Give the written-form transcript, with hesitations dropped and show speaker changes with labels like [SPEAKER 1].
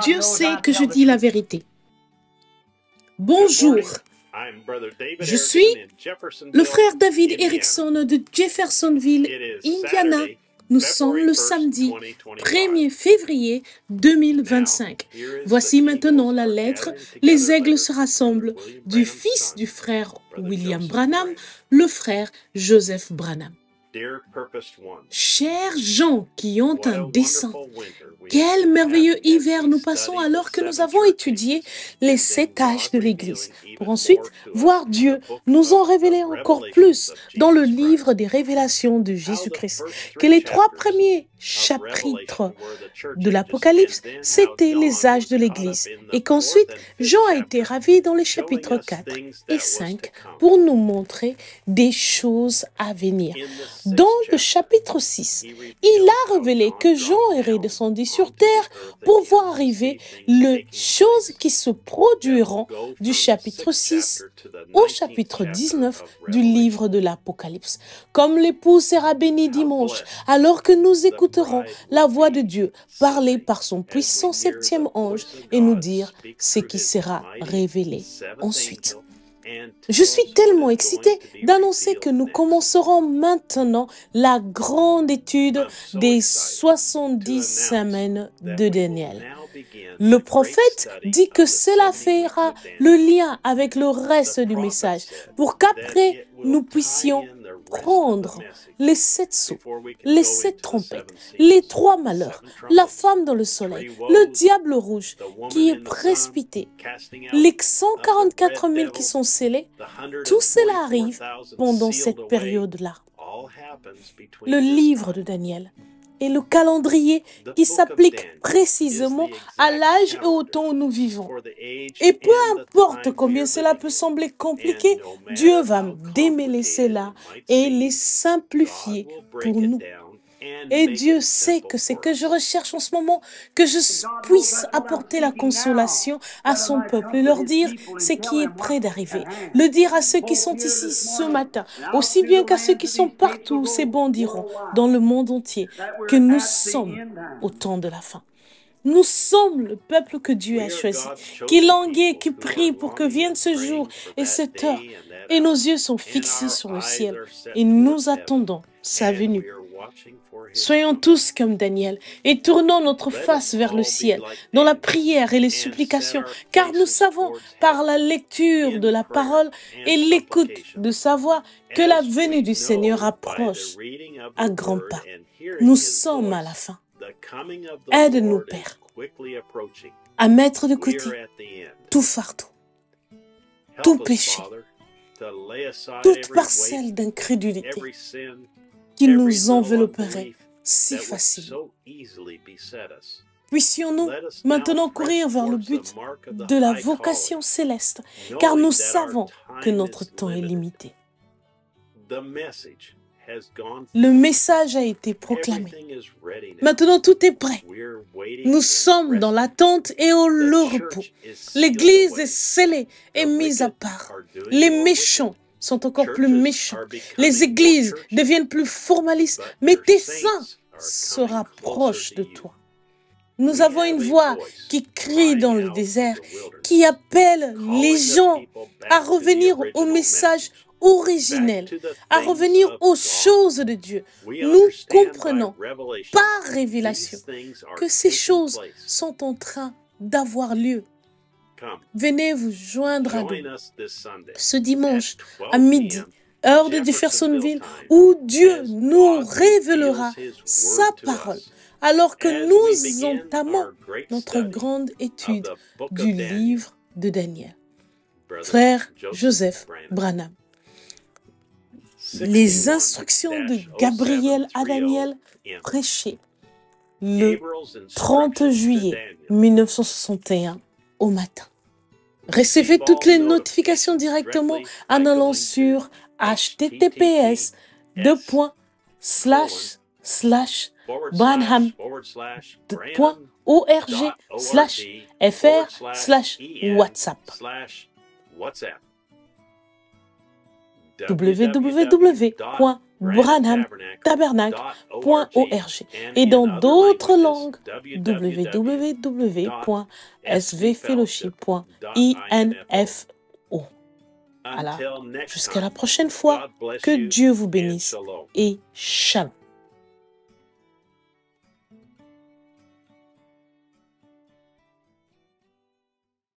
[SPEAKER 1] Dieu sait que je dis la vérité. Bonjour, je suis le frère David Erickson de Jeffersonville, Indiana. Nous sommes le samedi 1er février 2025. Voici maintenant la lettre « Les aigles se rassemblent » du fils du frère William Branham, le frère Joseph Branham. Chers gens qui ont un dessein, quel merveilleux hiver nous passons alors que nous avons étudié les 7 âges de l'Église, pour ensuite voir Dieu nous en révéler encore plus dans le livre des révélations de Jésus-Christ, que les 3 premiers chapitres de l'Apocalypse, c'était les âges de l'Église, et qu'ensuite Jean a été ravi dans les chapitres 4 et 5 pour nous montrer des choses à venir. Dans le chapitre 6, il a révélé que Jean est redescendu sur terre pour voir arriver les choses qui se produiront du chapitre 6 au chapitre 19 du livre de l'Apocalypse. Comme l'époux sera béni dimanche, alors que nous écouterons la voix de Dieu parler par son puissant 7e ange et nous dire ce qui sera révélé ensuite. Je suis tellement excitée d'annoncer que nous commencerons maintenant la grande étude des 70 semaines de Daniel. Le prophète dit que cela fera le lien avec le reste du message pour qu'après nous puissions prendre les 7 sceaux, les 7 trompettes, les 3 malheurs, la femme dans le soleil, le diable rouge qui est précipité, les 144 000 qui sont scellés, tout cela arrive pendant cette période-là. Le livre de Daniel et le calendrier qui s'applique précisément à l'âge et au temps où nous vivons. Et peu importe combien cela peut sembler compliqué, Dieu va démêler cela et les simplifier pour nous. Et Dieu sait que c'est que je recherche en ce moment, que je puisse apporter la consolation à son peuple et leur dire ce qui est près d'arriver. Le dire à ceux qui sont ici ce matin, aussi bien qu'à ceux qui sont partout, ces bons diront, dans le monde entier, que nous sommes au temps de la fin. Nous sommes le peuple que Dieu a choisi, qui languit, qui prie pour que vienne ce jour et cette heure. Et nos yeux sont fixés sur le ciel et nous attendons sa venue. Soyons tous comme Daniel et tournons notre face vers le ciel dans la prière et les supplications, car nous savons par la lecture de la parole et l'écoute de sa voix que la venue du Seigneur approche à grands pas. Nous sommes à la fin. Aide-nous, Père, à mettre de côté tout fardeau, tout péché, toute parcelle d'incrédulité qui nous envelopperait si facilement. Puissions-nous maintenant courir vers le but de la vocation céleste, car nous savons que notre temps est limité. Le message a été proclamé. Maintenant, tout est prêt. Nous sommes dans l'attente et le repos. L'Église est scellée et mise à part. Les méchants sont encore plus méchants. Les églises deviennent plus formalistes, mais tes saints se rapprochent de toi. Nous avons une voix qui crie dans le désert, qui appelle les gens à revenir au message originel, à revenir aux choses de Dieu. Nous comprenons par révélation que ces choses sont en train d'avoir lieu. Venez vous joindre à nous ce dimanche à midi, heure de Jeffersonville, où Dieu nous révélera sa parole, alors que nous entamons notre grande étude du livre de Daniel. Frère Joseph Branham. Les instructions de Gabriel à Daniel prêchées le 30 juillet 1961 au matin. Recevez toutes les notifications directement en allant sur https://branham.org/fr/WhatsApp. www.branhamtabernacle.org et dans d'autres langues www.svfellowship.info. Alors, jusqu'à la prochaine fois, que Dieu vous bénisse et shalom.